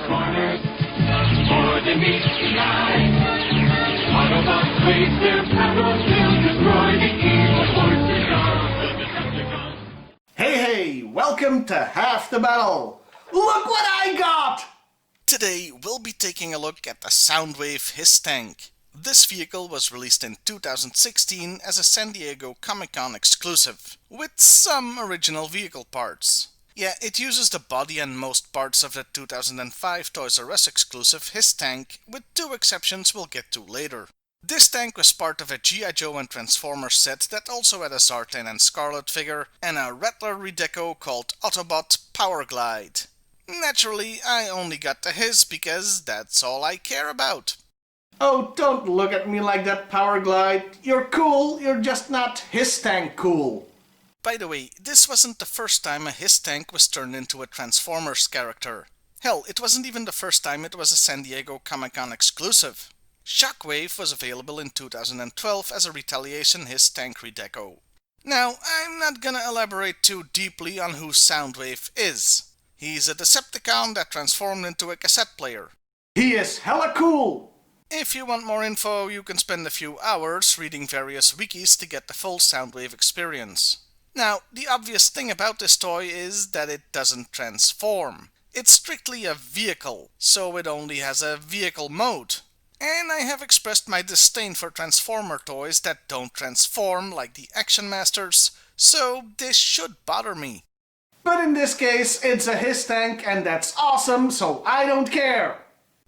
Transformers, more than meets the eye. Autobots waste their power to destroy the evil forces of the Decepticons. Hey, welcome to Half the Battle. Look what I got! Today we'll be taking a look at the Soundwave HISS tank. This vehicle was released in 2016 as a San Diego Comic-Con exclusive, with some original vehicle parts. Yeah, it uses the body and most parts of the 2005 Toys R Us exclusive HISS tank, with two exceptions we'll get to later. This tank was part of a G.I.Joe and Transformers set that also had a Zartan and Scarlet figure, and a Rattler redeco called Autobot Powerglide. Naturally, I only got the HISS because that's all I care about. Oh, don't look at me like that, Powerglide. You're cool, you're just not HISS tank cool. By the way, this wasn't the first time a HISS tank was turned into a Transformers character. Hell, it wasn't even the first time it was a San Diego Comic-Con exclusive. Shockwave was available in 2012 as a Retaliation HISS tank redeco. Now, I'm not gonna elaborate too deeply on who Soundwave is. He's a Decepticon that transformed into a cassette player. He is hella cool! If you want more info, you can spend a few hours reading various wikis to get the full Soundwave experience. Now, the obvious thing about this toy is that it doesn't transform. It's strictly a vehicle, so it only has a vehicle mode. And I have expressed my disdain for Transformer toys that don't transform like the Action Masters, so this should bother me. But in this case, it's a HISS tank and that's awesome, so I don't care!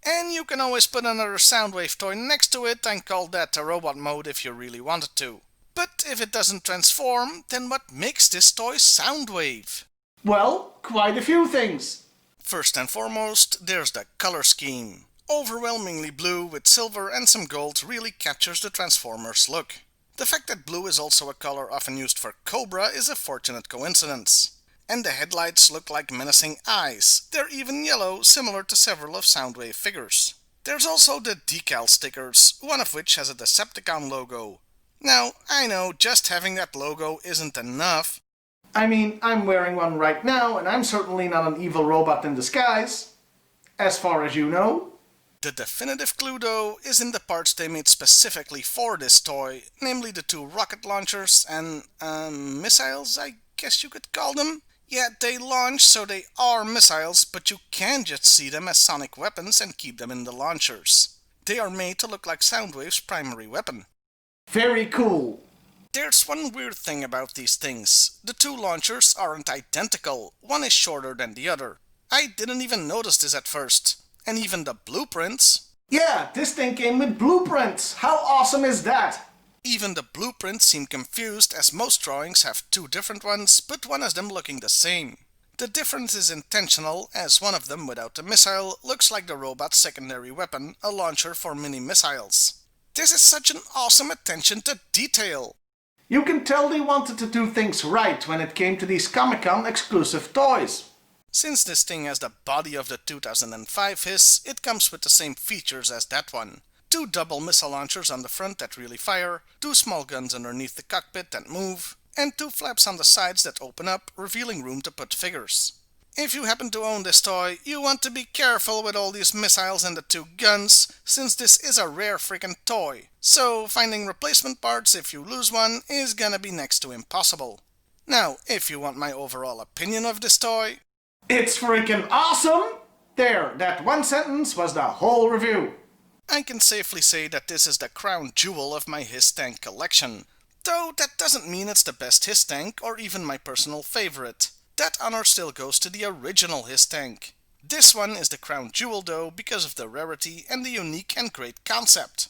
And you can always put another Soundwave toy next to it and call that a robot mode if you really wanted to. But if it doesn't transform, then what makes this toy Soundwave? Well, quite a few things. First and foremost, there's the color scheme. Overwhelmingly blue with silver and some gold really captures the Transformers look. The fact that blue is also a color often used for Cobra is a fortunate coincidence. And the headlights look like menacing eyes. They're even yellow, similar to several of Soundwave figures. There's also the decal stickers, one of which has a Decepticon logo. Now, I know just having that logo isn't enough. I mean, I'm wearing one right now, and I'm certainly not an evil robot in disguise. As far as you know. The definitive clue, though, is in the parts they made specifically for this toy, namely the two rocket launchers and, missiles, I guess you could call them? Yeah, they launch, so they are missiles, but you can just see them as sonic weapons and keep them in the launchers. They are made to look like Soundwave's primary weapon. Very cool. There's one weird thing about these things. The two launchers aren't identical. One is shorter than the other. I didn't even notice this at first. And even the blueprints. Yeah, this thing came with blueprints. How awesome is that? Even the blueprints seem confused, as most drawings have two different ones, but one has them looking the same. The difference is intentional, as one of them without the missile looks like the robot's secondary weapon, a launcher for mini-missiles. This is such an awesome attention to detail. You can tell they wanted to do things right when it came to these Comic-Con exclusive toys. Since this thing has the body of the 2005 HISS, it comes with the same features as that one. Two double missile launchers on the front that really fire, two small guns underneath the cockpit that move, and two flaps on the sides that open up, revealing room to put figures. If you happen to own this toy, you want to be careful with all these missiles and the two guns, since this is a rare freaking toy. So finding replacement parts if you lose one is gonna be next to impossible. Now, if you want my overall opinion of this toy... It's freaking awesome! There, that one sentence was the whole review. I can safely say that this is the crown jewel of my HISS tank collection. Though that doesn't mean it's the best HISS tank or even my personal favorite. That honor still goes to the original HISS tank. This one is the crown jewel though because of the rarity and the unique and great concept.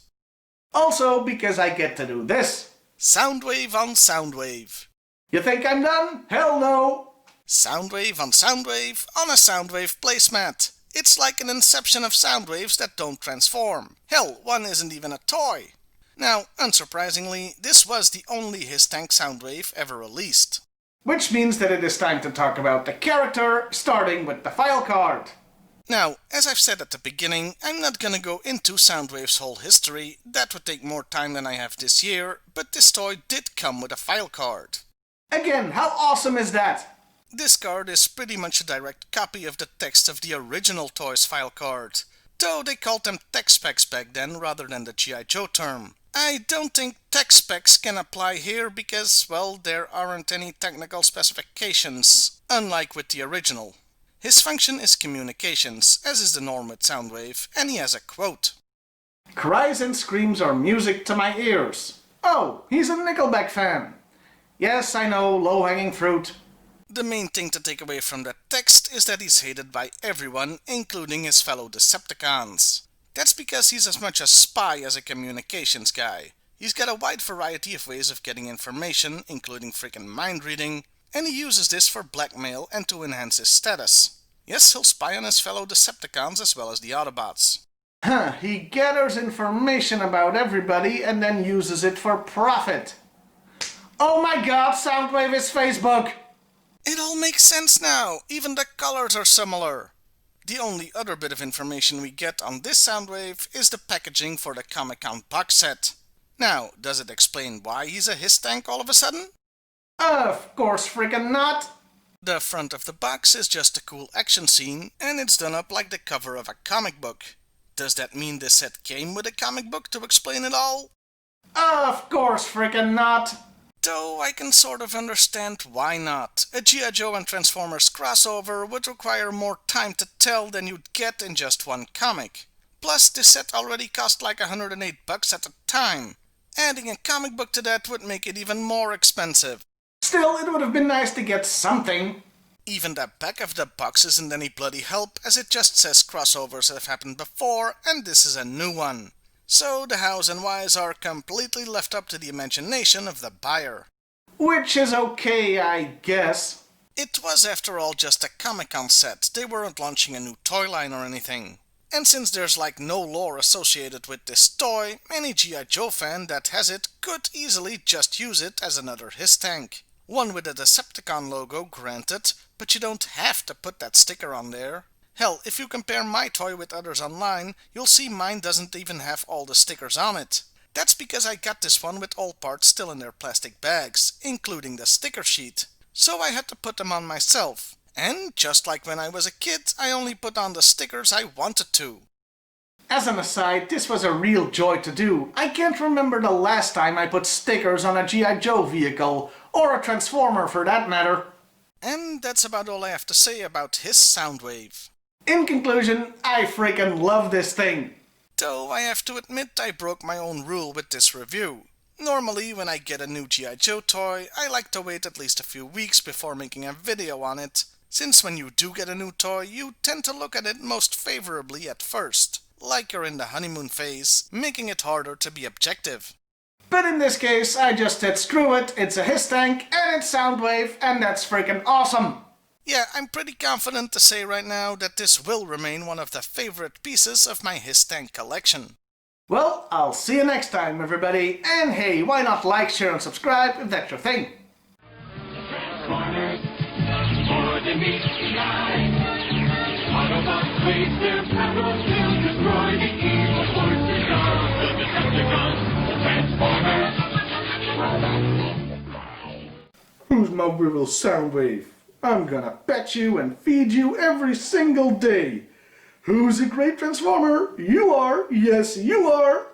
Also because I get to do this. Soundwave on Soundwave. You think I'm done? Hell no! Soundwave on a Soundwave placemat. It's like an inception of Soundwaves that don't transform. Hell, one isn't even a toy. Now, unsurprisingly, this was the only HISS tank Soundwave ever released. Which means that it is time to talk about the character, starting with the file card. Now, as I've said at the beginning, I'm not gonna go into Soundwave's whole history. That would take more time than I have this year, but this toy did come with a file card. Again, how awesome is that? This card is pretty much a direct copy of the text of the original Toys file card, though they called them tech specs back then rather than the G.I. Joe term. I don't think tech specs can apply here because, well, there aren't any technical specifications, unlike with the original. His function is communications, as is the norm with Soundwave, and he has a quote. Cries and screams are music to my ears. Oh, he's a Nickelback fan. Yes, I know, low-hanging fruit. The main thing to take away from that text is that he's hated by everyone, including his fellow Decepticons. That's because he's as much a spy as a communications guy. He's got a wide variety of ways of getting information, including freaking mind reading, and he uses this for blackmail and to enhance his status. Yes, he'll spy on his fellow Decepticons as well as the Autobots. He gathers information about everybody and then uses it for profit. Oh my god, Soundwave is Facebook! It all makes sense now, even the colors are similar. The only other bit of information we get on this Soundwave is the packaging for the Comic-Con box set. Now, does it explain why he's a HISS tank all of a sudden? Of course frickin' not! The front of the box is just a cool action scene, and it's done up like the cover of a comic book. Does that mean this set came with a comic book to explain it all? Of course frickin' not! Though I can sort of understand why not. A G.I. Joe and Transformers crossover would require more time to tell than you'd get in just one comic. Plus, this set already cost like $108 at the time. Adding a comic book to that would make it even more expensive. Still, it would have been nice to get something. Even the back of the box isn't any bloody help, as it just says crossovers have happened before, and this is a new one. So the hows and whys are completely left up to the imagination of the buyer. Which is okay, I guess. It was after all just a Comic-Con set, they weren't launching a new toy line or anything. And since there's like no lore associated with this toy, any G.I. Joe fan that has it could easily just use it as another HISS tank. One with a Decepticon logo, granted, but you don't have to put that sticker on there. Hell, if you compare my toy with others online, you'll see mine doesn't even have all the stickers on it. That's because I got this one with all parts still in their plastic bags, including the sticker sheet. So I had to put them on myself. And just like when I was a kid, I only put on the stickers I wanted to. As an aside, this was a real joy to do. I can't remember the last time I put stickers on a G.I. Joe vehicle, or a Transformer for that matter. And that's about all I have to say about HISS Soundwave. In conclusion, I freaking love this thing. Though I have to admit I broke my own rule with this review. Normally, when I get a new G.I. Joe toy, I like to wait at least a few weeks before making a video on it, since when you do get a new toy, you tend to look at it most favorably at first, like you're in the honeymoon phase, making it harder to be objective. But in this case, I just said screw it, it's a HISS tank, and it's Soundwave, and that's freaking awesome! Yeah, I'm pretty confident to say right now that this will remain one of the favorite pieces of my HISS tank collection. Well, I'll see you next time, everybody, and hey, why not like, share, and subscribe if that's your thing? Transformers, for the meat tonight. Autobots waste their power to destroy the evil forces of the Decepticons. Transformers. Who's my little Soundwave? I'm gonna pet you and feed you every single day. Who's a great Transformer? You are! Yes, you are!